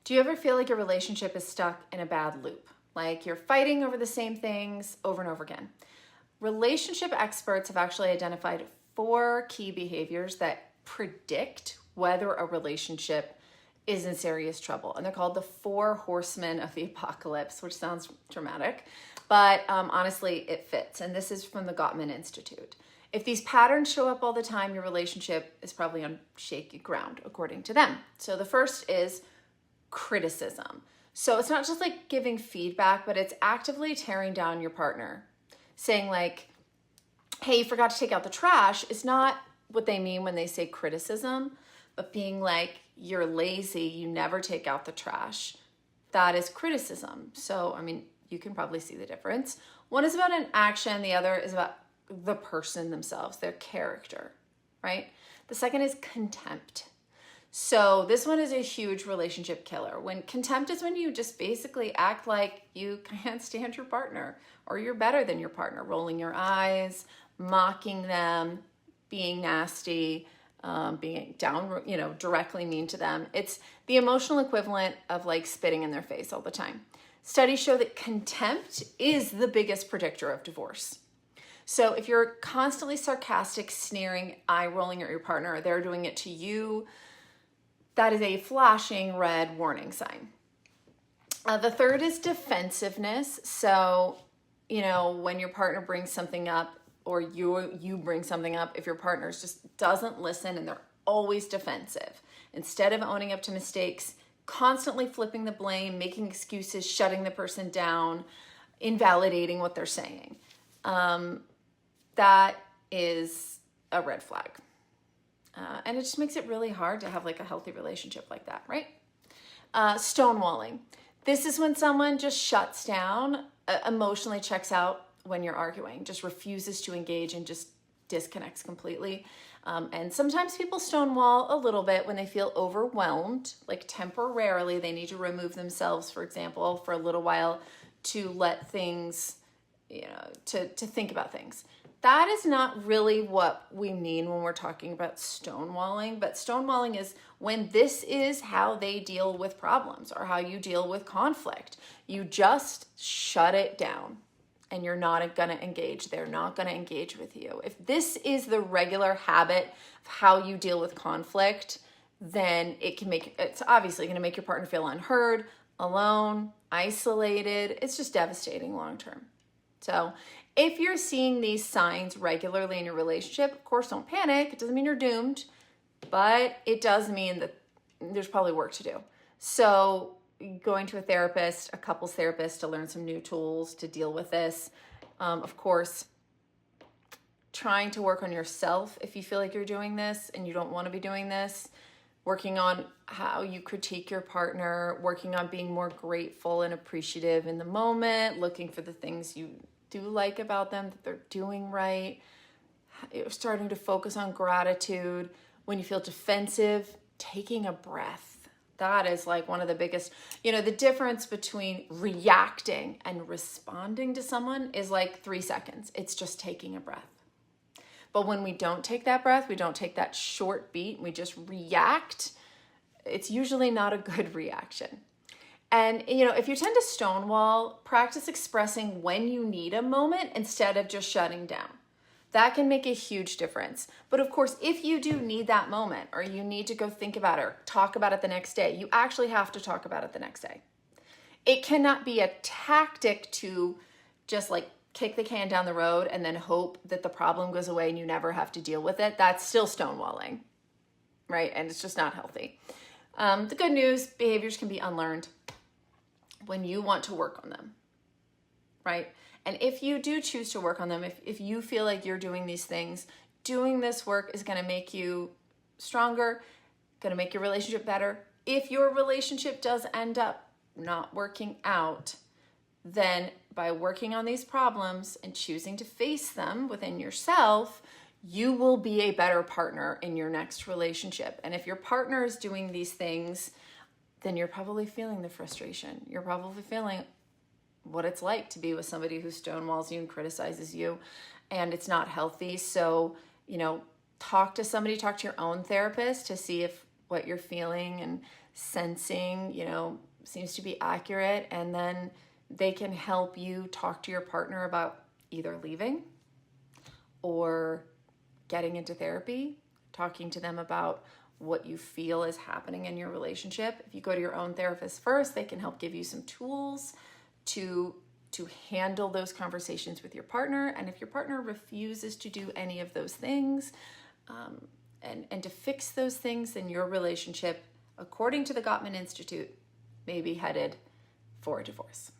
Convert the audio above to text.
Do you ever feel like your relationship is stuck in a bad loop? Like you're fighting over the same things over and over again? Relationship experts have actually identified 4 key behaviors that predict whether a relationship is in serious trouble. And they're called the 4 horsemen of the apocalypse, which sounds dramatic, but honestly, it fits. And this is from the Gottman Institute. If these patterns show up all the time, your relationship is probably on shaky ground, according to them. So the first is criticism. So it's not just like giving feedback, but it's actively tearing down your partner. Saying like, hey, you forgot to take out the trash is not what they mean when they say criticism, but being like, you're lazy, you never take out the trash. That is criticism. So, I mean, you can probably see the difference. One is about an action, the other is about the person themselves, their character, right? The second is contempt. So this one is a huge relationship killer. When contempt is when you just basically act like you can't stand your partner or you're better than your partner, rolling your eyes, mocking them, being nasty, being down, directly mean to them. It's the emotional equivalent of like spitting in their face all the time. Studies show that contempt is the biggest predictor of divorce. So if you're constantly sarcastic, sneering, eye rolling at your partner, or they're doing it to you, that is a flashing red warning sign. The third is defensiveness. So, when your partner brings something up or you bring something up, if your partner just doesn't listen and they're always defensive, instead of owning up to mistakes, constantly flipping the blame, making excuses, shutting the person down, invalidating what they're saying, that is a red flag. And it just makes it really hard to have like a healthy relationship like that, right? Stonewalling. This is when someone just shuts down, emotionally checks out when you're arguing, just refuses to engage and just disconnects completely. And sometimes people stonewall a little bit when they feel overwhelmed, like temporarily they need to remove themselves, for example, for a little while to let things, to think about things. That is not really what we mean when we're talking about stonewalling, but stonewalling is when this is how they deal with problems or how you deal with conflict. You just shut it down and you're not going to engage. They're not going to engage with you. If this is the regular habit of how you deal with conflict, then it's obviously going to make your partner feel unheard, alone, isolated. It's just devastating long term. So if you're seeing these signs regularly in your relationship, of course, don't panic. It doesn't mean you're doomed, but it does mean that there's probably work to do. So going to a therapist, a couples therapist, to learn some new tools to deal with this. Of course, trying to work on yourself if you feel like you're doing this and you don't want to be doing this. Working on how you critique your partner, working on being more grateful and appreciative in the moment, looking for the things you do like about them, that they're doing right. You're starting to focus on gratitude. When you feel defensive, taking a breath. That is like one of the biggest, the difference between reacting and responding to someone is like 3 seconds. It's just taking a breath. But when we don't take that breath, we don't take that short beat, we just react, it's usually not a good reaction. And, if you tend to stonewall, practice expressing when you need a moment instead of just shutting down. That can make a huge difference. But of course, if you do need that moment or you need to go think about it or talk about it the next day, you actually have to talk about it the next day. It cannot be a tactic to just like kick the can down the road and then hope that the problem goes away and you never have to deal with it. That's still stonewalling, right? And it's just not healthy. The good news, behaviors can be unlearned when you want to work on them, right? And if you do choose to work on them, if you feel like you're doing these things, doing this work is going to make you stronger, going to make your relationship better. If your relationship does end up not working out, then by working on these problems and choosing to face them within yourself, you will be a better partner in your next relationship. And if your partner is doing these things, then you're probably feeling the frustration. You're probably feeling what it's like to be with somebody who stonewalls you and criticizes you, and it's not healthy. So, talk to somebody, talk to your own therapist to see if what you're feeling and sensing, seems to be accurate, and then they can help you talk to your partner about either leaving or getting into therapy, talking to them about what you feel is happening in your relationship. If you go to your own therapist first, they can help give you some tools to handle those conversations with your partner. And if your partner refuses to do any of those things, and to fix those things, then your relationship, according to the Gottman Institute, may be headed for a divorce.